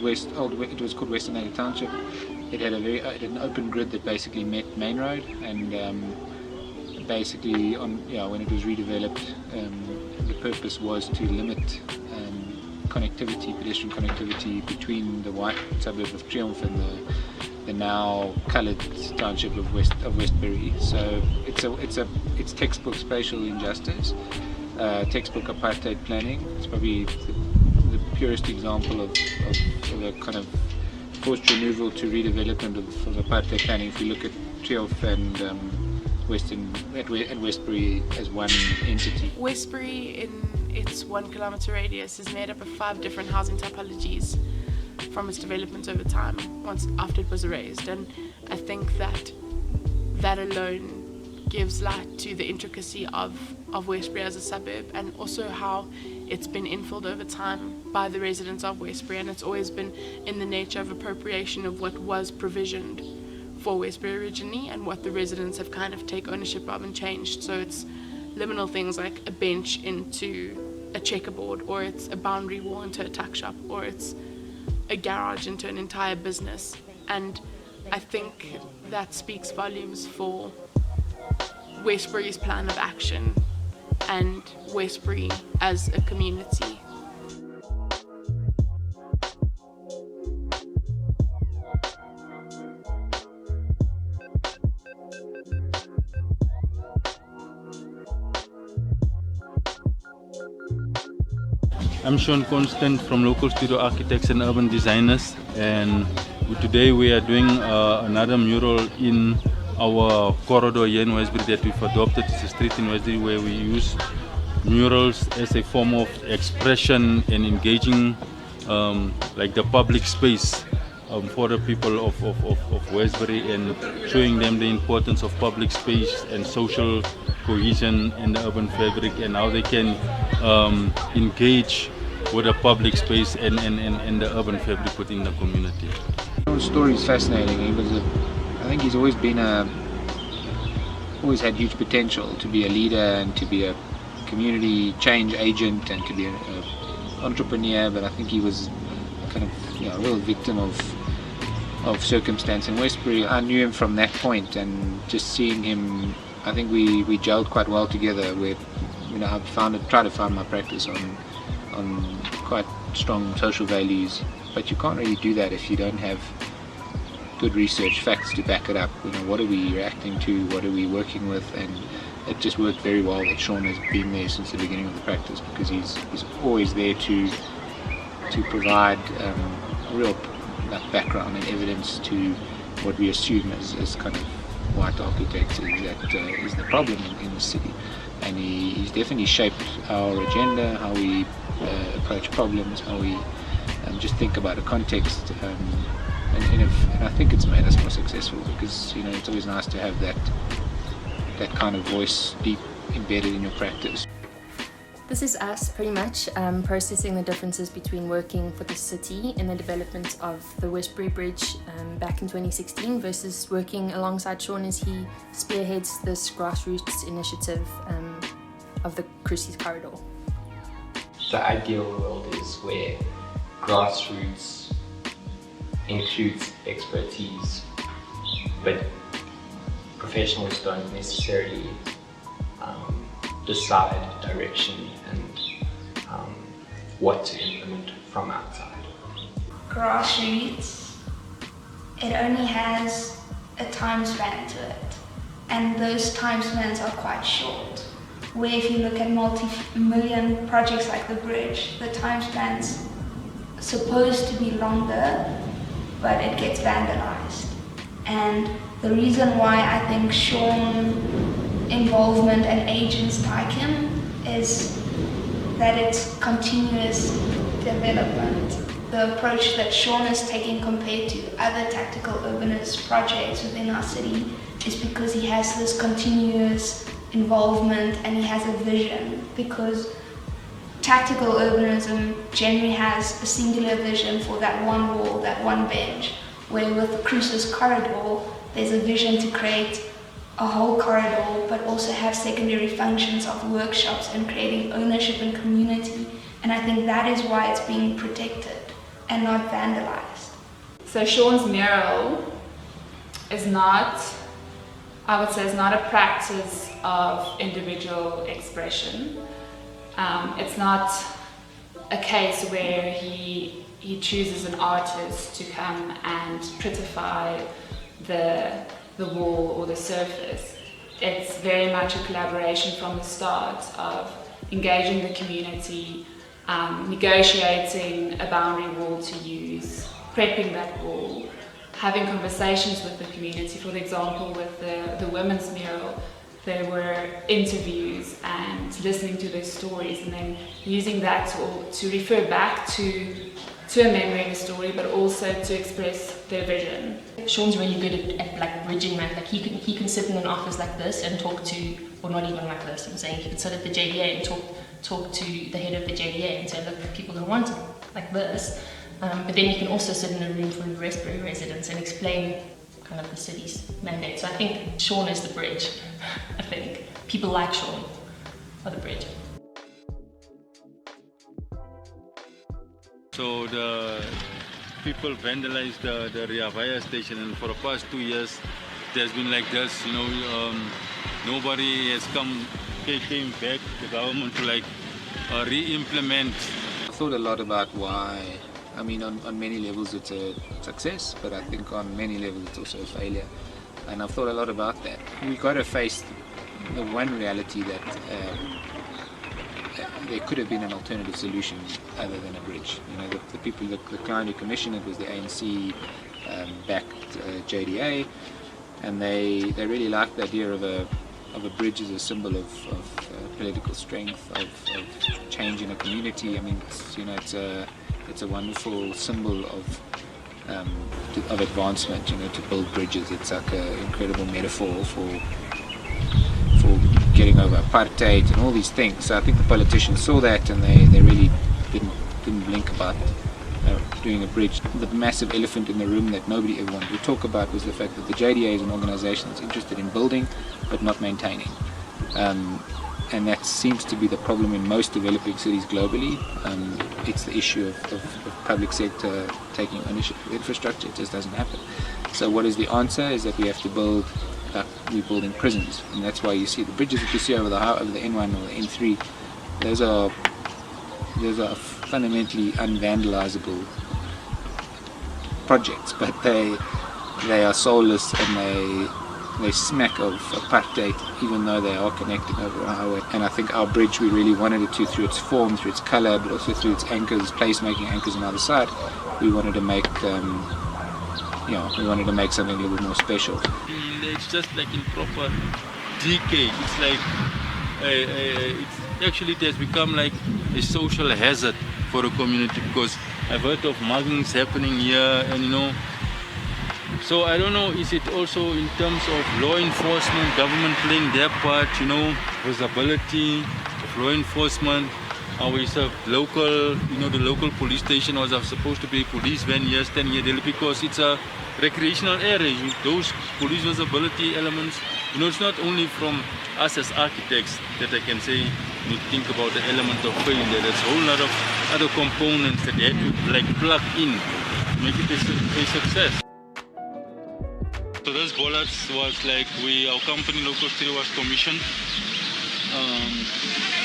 It was called Western Native Township. It had it had an open grid that basically met Main Road, and basically when it was redeveloped, the purpose was to limit pedestrian connectivity between the white suburb of Triumph and the now coloured township of Westbury. So it's textbook spatial injustice, textbook apartheid planning. It's probably the purest example of a kind of forced removal to redevelopment of apartheid planning. If you look at Triumph and Westbury as one entity. Westbury, in its 1 kilometre radius, is made up of 5 different housing typologies from its development over time, after it was erased. And I think that alone gives light to the intricacy of Westbury as a suburb, and also how it's been infilled over time by the residents of Westbury, and it's always been in the nature of appropriation of what was provisioned for Westbury originally and what the residents have kind of take ownership of and changed. So it's liminal things like a bench into a checkerboard, or it's a boundary wall into a tuck shop, or it's a garage into an entire business. And I think that speaks volumes for Westbury's plan of action and Westbury as a community. I'm Sean Constant from Local Studio Architects and Urban Designers, and today we are doing another mural in our corridor here in Westbury that we've adopted. It's a street in Westbury where we use murals as a form of expression and engaging like the public space for the people of Westbury, and showing them the importance of public space and social cohesion in the urban fabric, and how they can engage with the public space and the urban fabric within the community. His story is fascinating. I think he's always had huge potential to be a leader and to be a community change agent and to be an entrepreneur, but I think he was kind of a real victim of circumstance in Westbury. I knew him from that point, and just seeing him, I think we gelled quite well together. Where I tried to find my practice on quite strong social values, but you can't really do that if you don't have good research facts to back it up. What are we reacting to, what are we working with? And it just worked very well that Sean has been there since the beginning of the practice, because he's always there to provide real background and evidence to what we assume as kind of white architects is the problem in the city. And he's definitely shaped our agenda, how we approach problems, how we just think about a context, and I think it's made us more successful, because it's always nice to have that kind of voice deep embedded in your practice. This is us pretty much processing the differences between working for the city in the development of the Westbury Bridge back in 2016 versus working alongside Sean as he spearheads this grassroots initiative of the Crucis Corridor. The ideal world is where grassroots includes expertise, but professionals don't necessarily decide direction and what to implement from outside. Grassroots, it only has a time span to it, and those time spans are quite short. Where if you look at multi-million projects like the bridge, the time span's supposed to be longer, but it gets vandalized. And the reason why I think Sean's involvement and agents like him is that it's continuous development. The approach that Sean is taking compared to other tactical urbanist projects within our city is because he has this continuous involvement and he has a vision, because tactical urbanism generally has a singular vision for that one wall, that one bench, where with the Crucis Corridor there's a vision to create a whole corridor, but also have secondary functions of workshops and creating ownership and community. And I think that is why it's being protected, and not vandalized. So Sean's mural is not, I would say, is not a practice of individual expression. It's not a case where he chooses an artist to come and prettify the wall or the surface. It's very much a collaboration from the start of engaging the community, negotiating a boundary wall to use, prepping that wall, having conversations with the community. For example, with the women's mural, there were interviews and listening to their stories, and then using that to refer back to a memory and a story, but also to express their vision. Sean's really good at like bridging that. Like he can sit in an office like this and talk to, or not even like this, I'm saying he could sit at the JDA and talk to the head of the JDA and say, look, people don't want it like this. But then you can also sit in a room full of Westbury residents and explain kind of the city's mandate. So I think Sean is the bridge. I think people like Sean are the bridge. So the people vandalized the Riavaya station, and for the past 2 years it has been like this, you know. Nobody has came back, the government, to like re-implement. I thought a lot about why. I mean, on many levels it's a success, but I think on many levels it's also a failure. And I've thought a lot about that. We've got to face the one reality that there could have been an alternative solution other than a bridge. You know, the people, the client who commissioned it was the ANC backed JDA, and they really liked the idea of a bridge as a symbol of political strength, of change in a community. I mean, it's a wonderful symbol of advancement. You know, to build bridges. It's like an incredible metaphor for getting over apartheid and all these things. So I think the politicians saw that, and they really didn't blink about doing a bridge. The massive elephant in the room that nobody ever wanted to talk about was the fact that the JDA is an organisation that's interested in building but not maintaining. And that seems to be the problem in most developing cities globally. It's the issue of public sector taking ownership of infrastructure. It just doesn't happen. So what is the answer? Is that we have to build, we're building prisons, and that's why you see the bridges that you see over the N1 or the N3. Those are fundamentally unvandalizable projects, but they are soulless, and they smack of apartheid, even though they are connecting over a highway. And I think our bridge, we really wanted it to, through its form, through its colour, but also through its anchors, place-making anchors on either side. We wanted to make, something a little bit more special. It's just like in proper decay. It's like it has become like a social hazard for the community, because I've heard of muggings happening here, and you know. So I don't know, is it also in terms of law enforcement, government playing their part, you know, visibility of law enforcement? We serve local, you know, the local police station was supposed to be a police van here, standing here, because it's a recreational area. Those police visibility elements, you know, it's not only from us as architects that I can say you think about the element of failure. There's a whole lot of other components that they had to like plug in to make it a success. So this bollard was like our company Local Studio was commissioned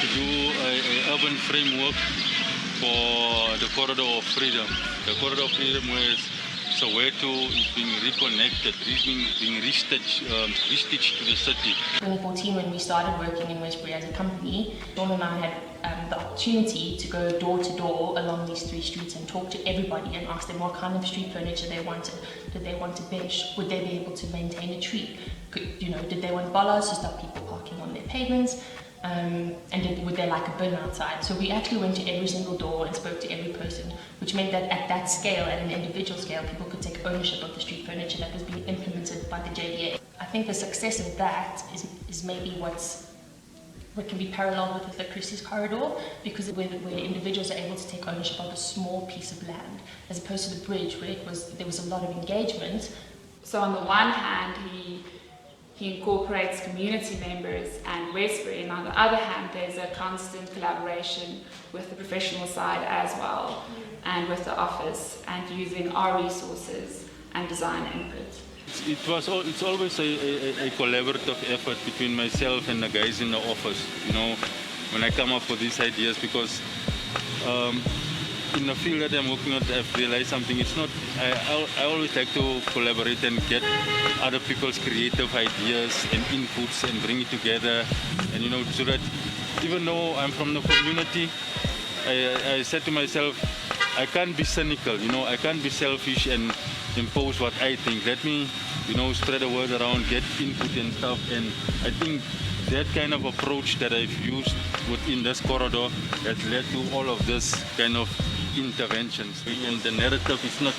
to do a urban framework for the Corridor of Freedom. The Corridor of Freedom was Soweto is being reconnected, being restitched to the city. In 2014, when we started working in Westbury as a company, Sean and I had the opportunity to go door to door along these 3 streets and talk to everybody and ask them what kind of street furniture they wanted. Did they want a bench? Would they be able to maintain a tree? Did they want bollards to stop people parking on their pavements? And would they like a bin outside? So we actually went to every single door and spoke to every person, which meant that at that scale, at an individual scale, people could take ownership of the street furniture that was being implemented by the JDA. I think the success of that is maybe what can be paralleled with the Christie's corridor, because where individuals are able to take ownership of a small piece of land, as opposed to the bridge where there was a lot of engagement. So on the one hand, he incorporates community members and Westbury, and on the other hand there's a constant collaboration with the professional side as well, and with the office, and using our resources and design input. It's always a collaborative effort between myself and the guys in the office, you know, when I come up with these ideas, because in the field that I'm working on, I've realized something. It's not, I always like to collaborate and get other people's creative ideas and inputs and bring it together, and you know, so that even though I'm from the community, I said to myself, I can't be cynical, you know, I can't be selfish and impose what I think. Let me, you know, spread the word around, get input and stuff, and I think that kind of approach that I've used within this corridor has led to all of this kind of interventions. And the narrative is not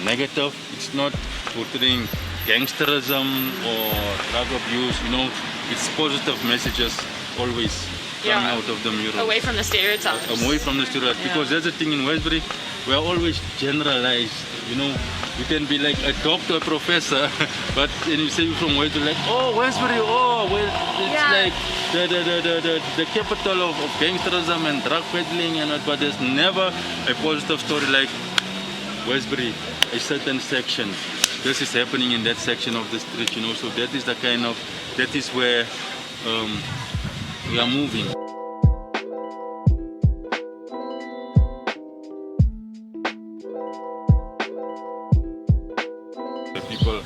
negative, it's not portraying gangsterism or drug abuse, you know, it's positive messages always coming out of the mural. Away from the stereotypes. Away from the stereotypes, because there's a thing in Westbury, we're always generalized, you know. You can be like a doctor, a professor, but when you say you're from Westbury, like, oh, Westbury, oh, well, it's like the capital of gangsterism and drug peddling, and but there's never a positive story like Westbury, a certain section. This is happening in that section of the street, you know, so that is the kind of, that is where we are moving. People,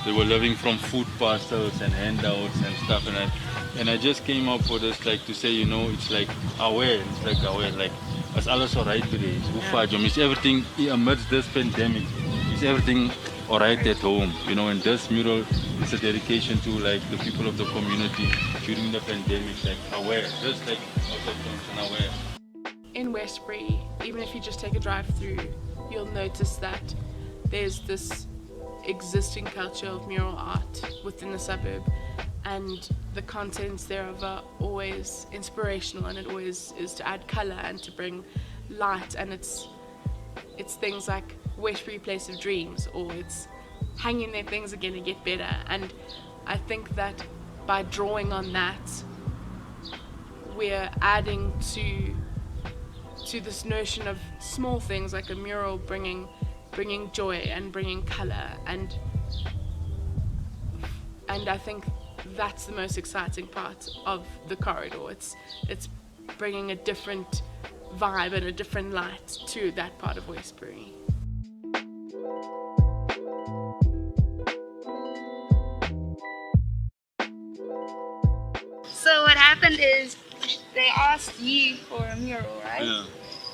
they were living from food parcels and handouts and stuff, and I just came up with this, like, to say, you know, it's like aware, like as alles alright today, is everything amidst this pandemic, is everything alright at home, you know, and this mural is a dedication to like the people of the community during the pandemic, like aware, just like also aware. In Westbury, even if you just take a drive through, you'll notice that there's this existing culture of mural art within the suburb, and the contents thereof are always inspirational, and it always is to add colour and to bring light, and it's things like Westbury Place of Dreams, or it's hanging there, things are going to get better. And I think that by drawing on that, we're adding to this notion of small things like a mural bringing joy and bringing colour, and I think that's the most exciting part of the corridor. It's bringing a different vibe and a different light to that part of Westbury. So what happened is they asked you for a mural, right? Yeah.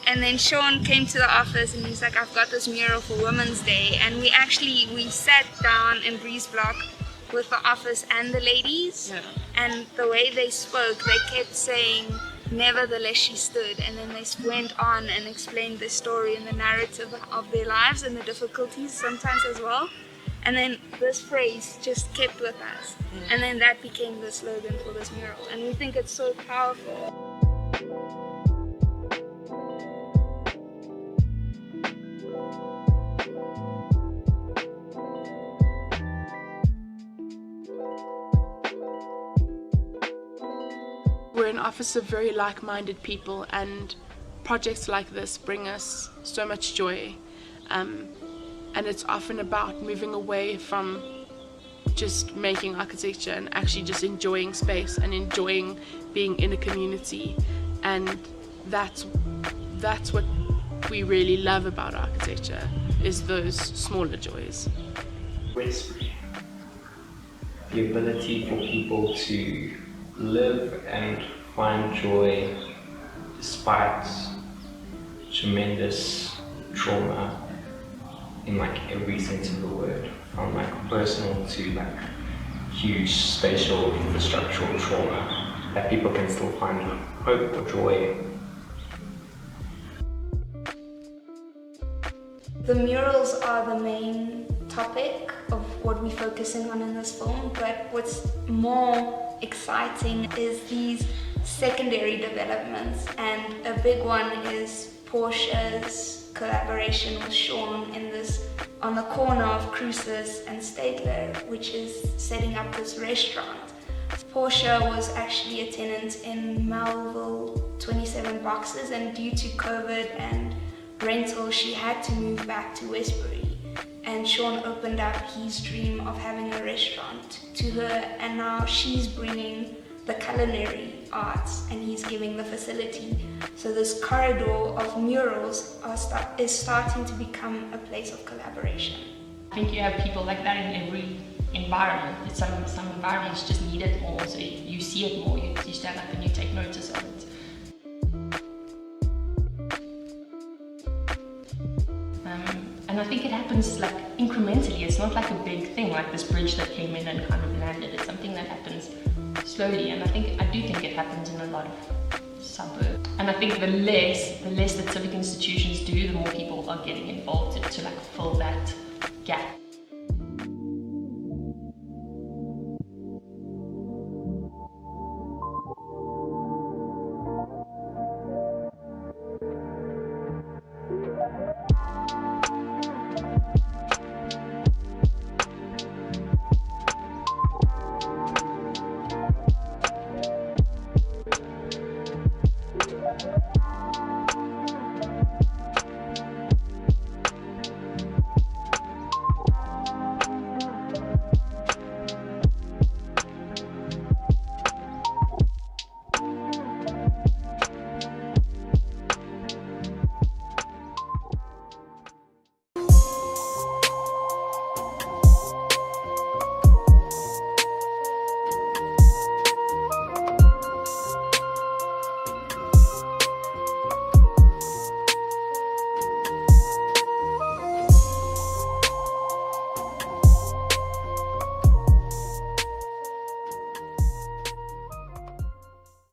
And then Sean came to the office and he's like, I've got this mural for Women's Day. And we sat down in Breeze Block with the office and the ladies. Yeah. And the way they spoke, they kept saying, nevertheless she stood. And then they went on and explained the story and the narrative of their lives and the difficulties sometimes as well. And then this phrase just kept with us. And then that became the slogan for this mural. And we think it's so powerful. We're an office of very like-minded people, and projects like this bring us so much joy. And it's often about moving away from just making architecture and actually just enjoying space and enjoying being in a community. And that's what we really love about architecture, is those smaller joys. Westbury. The ability for people to live and find joy despite tremendous trauma in like every sense of the word, from like personal to like huge spatial infrastructural trauma, that people can still find hope or joy. The murals are the main topic of what we're focusing on in this film, but what's more exciting is these secondary developments, and a big one is Portia's collaboration with Sean in this on the corner of Cruces and Stadler, which is setting up this restaurant. Portia was actually a tenant in Melville 27 Boxes, and due to COVID and rental, she had to move back to Westbury. And Sean opened up his dream of having a restaurant to her, and now she's bringing the culinary arts and he's giving the facility. So this corridor of murals is starting to become a place of collaboration. I think you have people like that in every environment. Some environments just need it more, so you see it more, you stand up and you take notice of it. And I think it happens like incrementally. It's not like a big thing like this bridge that came in and kind of landed. It's something that happens slowly, and I do think it happens in a lot of suburbs. And I think the less that civic institutions do, the more people are getting involved to like fill that